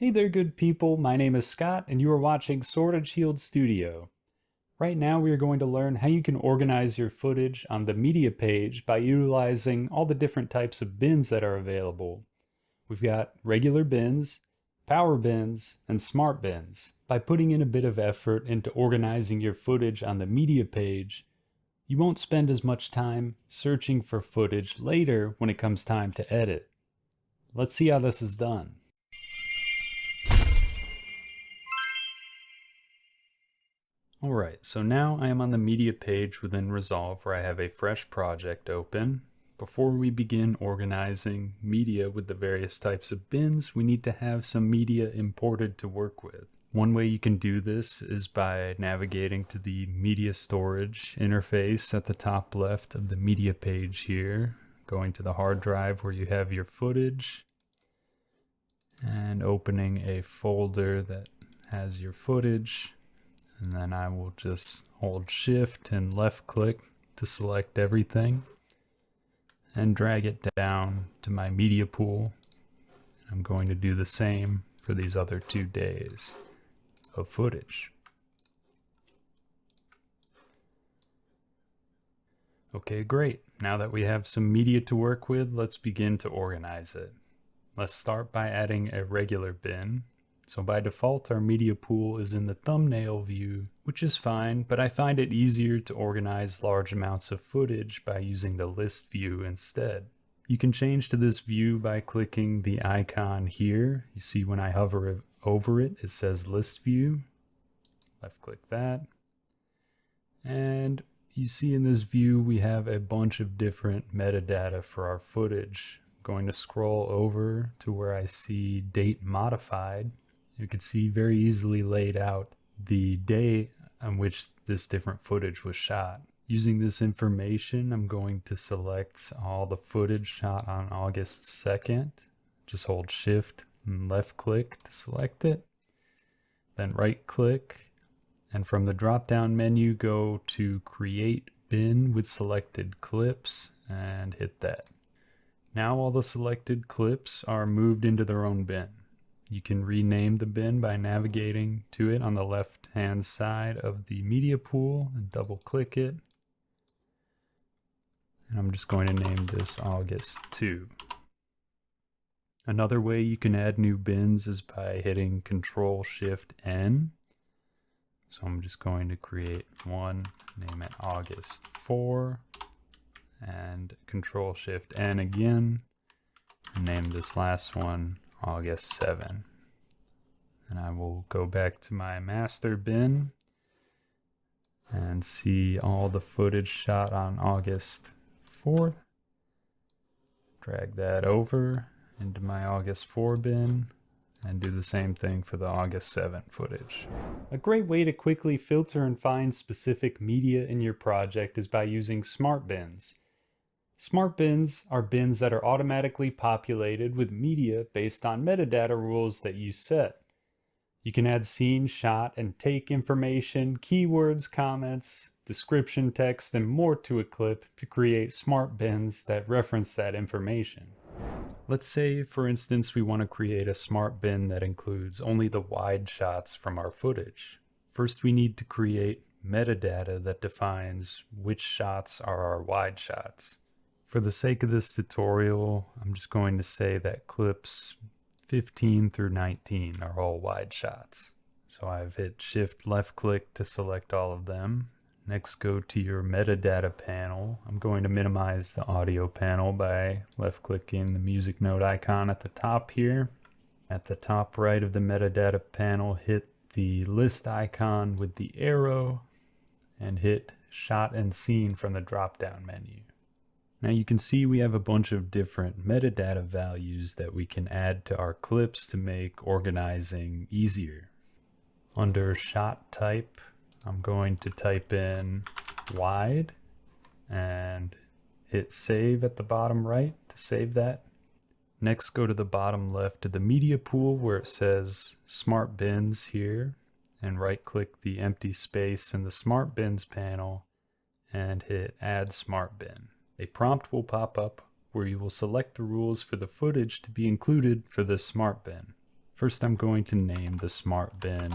Hey there, good people. My name is Scott, and you are watching Sword and Shield Studio. Right now, we are going to learn how you can organize your footage on the media page by utilizing all the different types of bins that are available. We've got regular bins, power bins, and smart bins. By putting in a bit of effort into organizing your footage on the media page, you won't spend as much time searching for footage later when it comes time to edit. Let's see how this is done. Alright, so now I am on the media page within Resolve where I have a fresh project open. Before we begin organizing media with the various types of bins, we need to have some media imported to work with. One way you can do this is by navigating to the media storage interface at the top left of the media page here, going to the hard drive where you have your footage, and opening a folder that has your footage. And then I will just hold shift and left click to select everything and drag it down to my media pool. I'm going to do the same for these other 2 days of footage. Okay, great. Now that we have some media to work with, let's begin to organize it. Let's start by adding a regular bin. So by default, our media pool is in the thumbnail view, which is fine, but I find it easier to organize large amounts of footage by using the list view instead. You can change to this view by clicking the icon here. You see when I hover over it, it says list view. Left click that. And you see in this view, we have a bunch of different metadata for our footage. I'm going to scroll over to where I see date modified. You can see very easily laid out the day on which this different footage was shot. Using this information, I'm going to select all the footage shot on August 2nd. Just hold shift and left click to select it. Then right click, and from the drop down menu go to create bin with selected clips and hit that. Now all the selected clips are moved into their own bin. You can rename the bin by navigating to it on the left hand side of the media pool and double click it. And I'm just going to name this August 2. Another way you can add new bins is by hitting Control Shift N. So I'm just going to create one, name it August 4, and Control Shift N again, and name this last one August 7. And I will go back to my master bin and see all the footage shot on August 4th. Drag that over into my August 4 bin and do the same thing for the August 7 footage. A great way to quickly filter and find specific media in your project is by using smart bins. Smart bins are bins that are automatically populated with media based on metadata rules that you set. You can add scene, shot, and take information, keywords, comments, description text, and more to a clip to create smart bins that reference that information. Let's say, for instance, we want to create a smart bin that includes only the wide shots from our footage. First, we need to create metadata that defines which shots are our wide shots. For the sake of this tutorial, I'm just going to say that clips 15 through 19 are all wide shots. So I've hit shift left click to select all of them. Next, go to your metadata panel. I'm going to minimize the audio panel by left clicking the music note icon at the top here. At the top right of the metadata panel, hit the list icon with the arrow and hit shot and scene from the drop down menu. Now you can see we have a bunch of different metadata values that we can add to our clips to make organizing easier. Under shot type, I'm going to type in wide and hit save at the bottom right to save that. Next, go to the bottom left of the media pool where it says Smart Bins here, and right click the empty space in the Smart Bins panel and hit Add Smart Bin. A prompt will pop up where you will select the rules for the footage to be included for this smart bin. First, I'm going to name the smart bin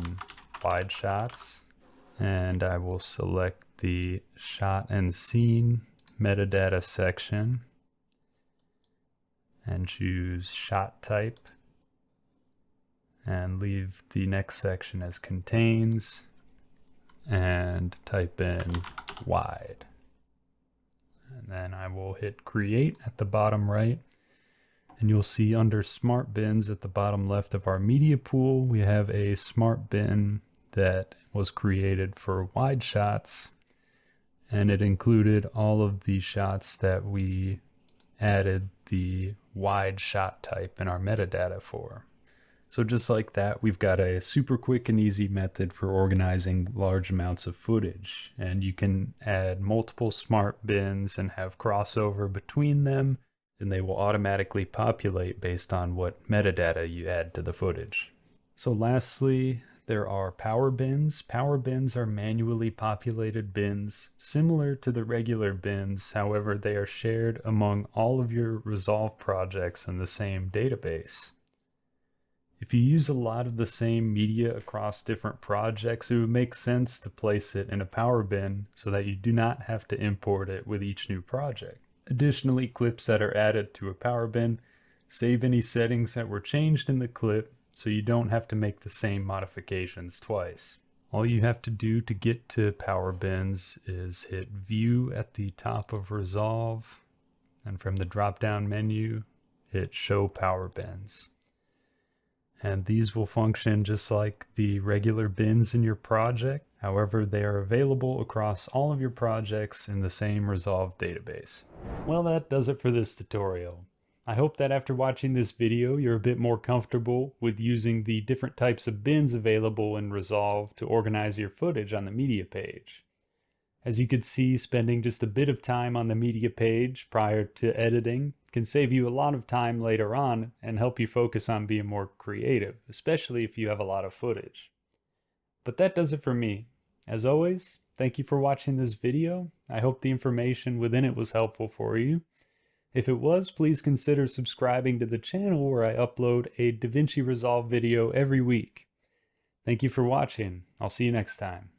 wide shots, and I will select the shot and scene metadata section and choose shot type and leave the next section as contains and type in wide. And then I will hit create at the bottom right, and you'll see under smart bins at the bottom left of our media pool, we have a smart bin that was created for wide shots, and it included all of the shots that we added the wide shot type in our metadata for. So just like that, we've got a super quick and easy method for organizing large amounts of footage. And you can add multiple smart bins and have crossover between them, and they will automatically populate based on what metadata you add to the footage. So lastly, there are power bins. Power bins are manually populated bins similar to the regular bins. However, they are shared among all of your Resolve projects in the same database. If you use a lot of the same media across different projects, it would make sense to place it in a power bin so that you do not have to import it with each new project. Additionally, clips that are added to a power bin save any settings that were changed in the clip, so you don't have to make the same modifications twice. All you have to do to get to power bins is hit View at the top of Resolve, and from the drop-down menu, hit Show Power Bins. And these will function just like the regular bins in your project. However, they are available across all of your projects in the same Resolve database. Well, that does it for this tutorial. I hope that after watching this video, you're a bit more comfortable with using the different types of bins available in Resolve to organize your footage on the media page. As you could see, spending just a bit of time on the media page prior to editing can save you a lot of time later on and help you focus on being more creative, especially if you have a lot of footage. But that does it for me. As always, thank you for watching this video. I hope the information within it was helpful for you. If it was, please consider subscribing to the channel where I upload a DaVinci Resolve video every week. Thank you for watching. I'll see you next time.